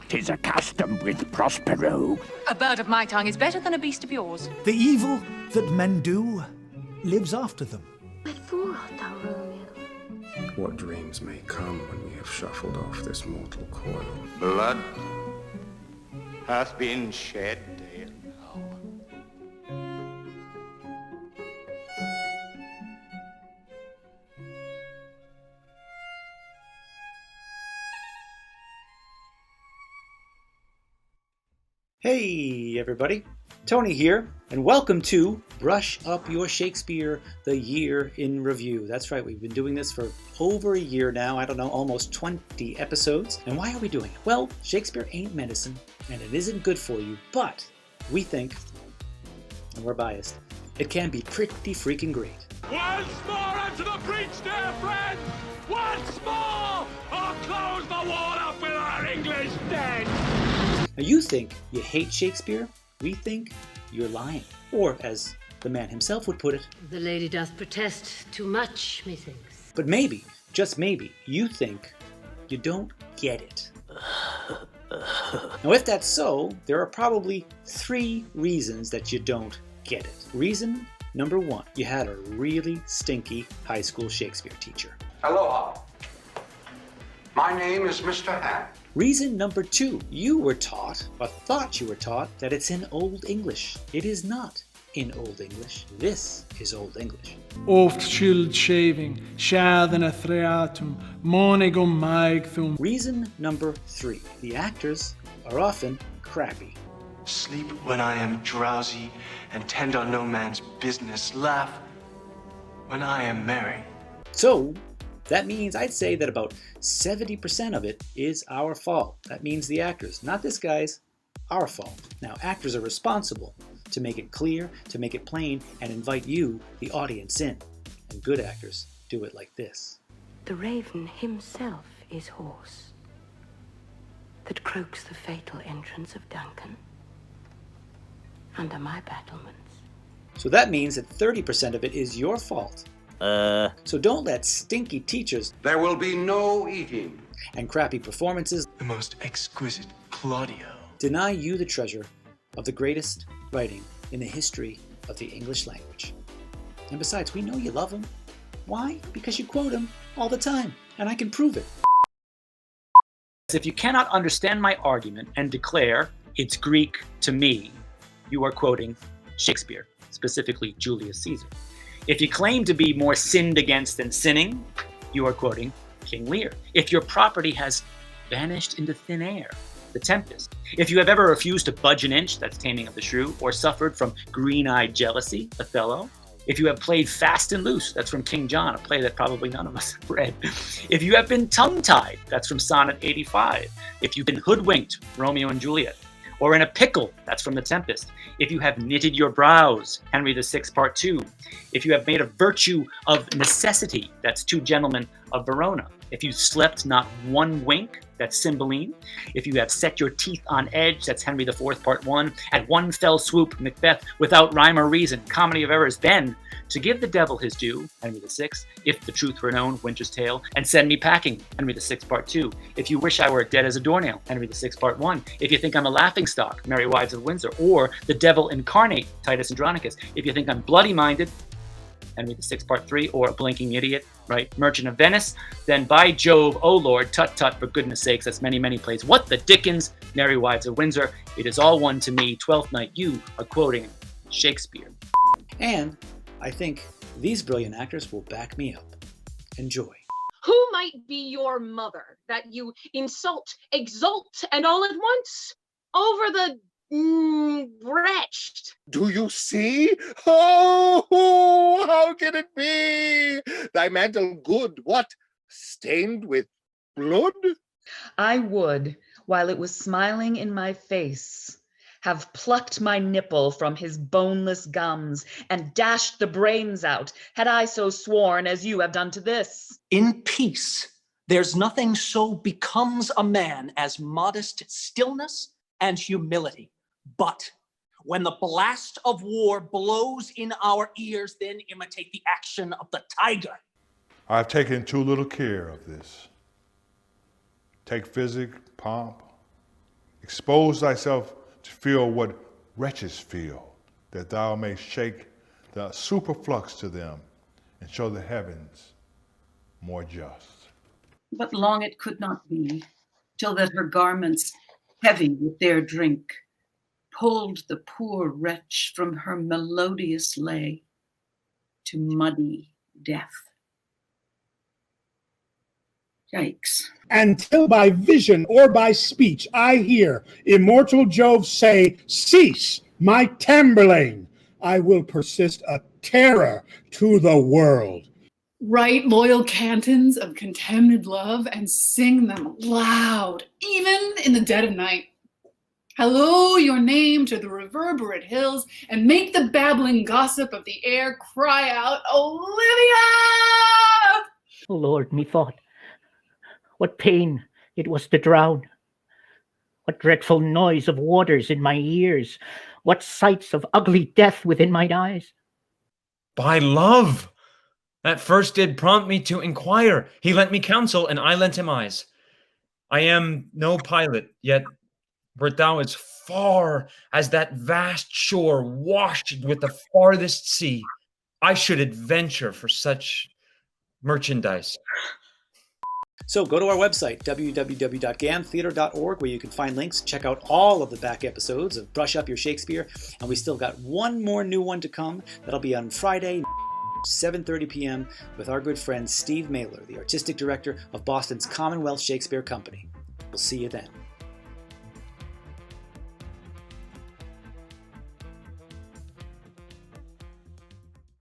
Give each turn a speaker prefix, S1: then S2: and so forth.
S1: 'Tis a custom with Prospero.
S2: A bird of my tongue is better than a beast of yours.
S3: The evil that men do lives after them.
S4: What dreams may come when we have shuffled off this mortal coil.
S5: Blood hath been shed ere now.
S6: Hey everybody, Tony here, and welcome to Brush Up Your Shakespeare, the Year in Review. That's right, we've been doing this for over a year now, I don't know, almost 20 episodes. And why are we doing it? Well, Shakespeare ain't medicine, and it isn't good for you, but we think, and we're biased, it can be pretty freaking great.
S1: Once more unto the breach, dear friends! Once more! Or close the wall up with our English dead!
S6: Now you think you hate Shakespeare, we think you're lying. Or, as the man himself would put it,
S7: the lady doth protest too much, methinks.
S6: But maybe, just maybe, you think you don't get it. Now if that's so, there are probably 3 reasons that you don't get it. Reason number 1, you had a really stinky high school Shakespeare teacher.
S8: Aloha. My name is Mr. Hand.
S6: Reason number 2, you were taught, or thought you were taught, that it's in Old English. It is not in Old English. This is Old English.
S9: Oft skyld shaving, shadena threatum, monigum maigthum.
S6: Reason number 3, the actors are often crappy.
S10: Sleep when I am drowsy and tend on no man's business. Laugh when I am merry.
S6: So, that means I'd say that about 70% of it is our fault. That means the actors, not this guy's, our fault. Now, actors are responsible to make it clear, to make it plain, and invite you, the audience, in. And good actors do it like this.
S11: The raven himself is hoarse, that croaks the fatal entrance of Duncan under my battlements.
S6: So that means that 30% of it is your fault. So don't let stinky teachers
S8: There will be no eating.
S6: and crappy performances
S10: The most exquisite Claudio
S6: deny you the treasure of the greatest writing in the history of the English language. And besides, we know you love him. Why? Because you quote him all the time, and I can prove it. If you cannot understand my argument and declare it's Greek to me, you are quoting Shakespeare, specifically Julius Caesar. If you claim to be more sinned against than sinning, you are quoting King Lear. If your property has vanished into thin air, The Tempest. If you have ever refused to budge an inch, that's Taming of the Shrew, or suffered from green-eyed jealousy, Othello. If you have played fast and loose, that's from King John, a play that probably none of us have read. If you have been tongue-tied, that's from Sonnet 85. If you've been hoodwinked, Romeo and Juliet. Or in a pickle, that's from The Tempest. If you have knitted your brows, Henry VI, Part 2. If you have made a virtue of necessity, that's Two Gentlemen of Verona. If you slept not one wink, that's Cymbeline. If you have set your teeth on edge, that's Henry IV, Part 1. At one fell swoop, Macbeth, without rhyme or reason, Comedy of Errors. Then, to give the devil his due, Henry VI. If the truth were known, Winter's Tale. And send me packing, Henry VI, Part 2. If you wish I were dead as a doornail, Henry VI, Part 1. If you think I'm a laughingstock, Merry Wives of Windsor. Or the devil incarnate, Titus Andronicus. If you think I'm bloody-minded, Henry VI, Part 3, or a blinking idiot, right? Merchant of Venice, then by Jove, oh Lord, tut-tut, for goodness sakes, that's many, many plays. What the dickens, Merry Wives of Windsor, it is all one to me. Twelfth Night, you are quoting Shakespeare. And I think these brilliant actors will back me up. Enjoy.
S12: Who might be your mother that you insult, exalt, and all at once? Over the wretched.
S5: Do you see? Oh, how can it be? Thy mantle good, what? Stained with blood?
S13: I would, while it was smiling in my face, have plucked my nipple from his boneless gums and dashed the brains out, had I so sworn as you have done to this.
S14: In peace, there's nothing so becomes a man as modest stillness and humility. But when the blast of war blows in our ears, then imitate the action of the tiger.
S15: I've taken too little care of this. Take physic, pomp, Expose thyself to feel what wretches feel, that thou may shake the superflux to them and show the heavens more just.
S16: But long it could not be, till that her garments, heavy with their drink, pulled the poor wretch from her melodious lay to muddy death. Yikes.
S17: Until by vision or by speech I hear immortal Jove say, cease, my Tamburlaine, I will persist a terror to the world.
S18: Write loyal cantons of contemned love and sing them loud, even in the dead of night. Hallo your name to the reverberate hills and make the babbling gossip of the air cry out, Olivia!
S19: O Lord, methought, what pain it was to drown, what dreadful noise of waters in my ears, what sights of ugly death within mine eyes.
S20: By love, that first did prompt me to inquire. He lent me counsel, and I lent him eyes. I am no pilot, yet wert thou as far as that vast shore washed with the farthest sea, I should adventure for such merchandise.
S6: So go to our website, www.gamtheater.org, where you can find links, check out all of the back episodes of Brush Up Your Shakespeare, and we still got one more new one to come. That'll be on Friday, 7:30 p.m. with our good friend Steve Mailer, the artistic director of Boston's Commonwealth Shakespeare Company. We'll see you then.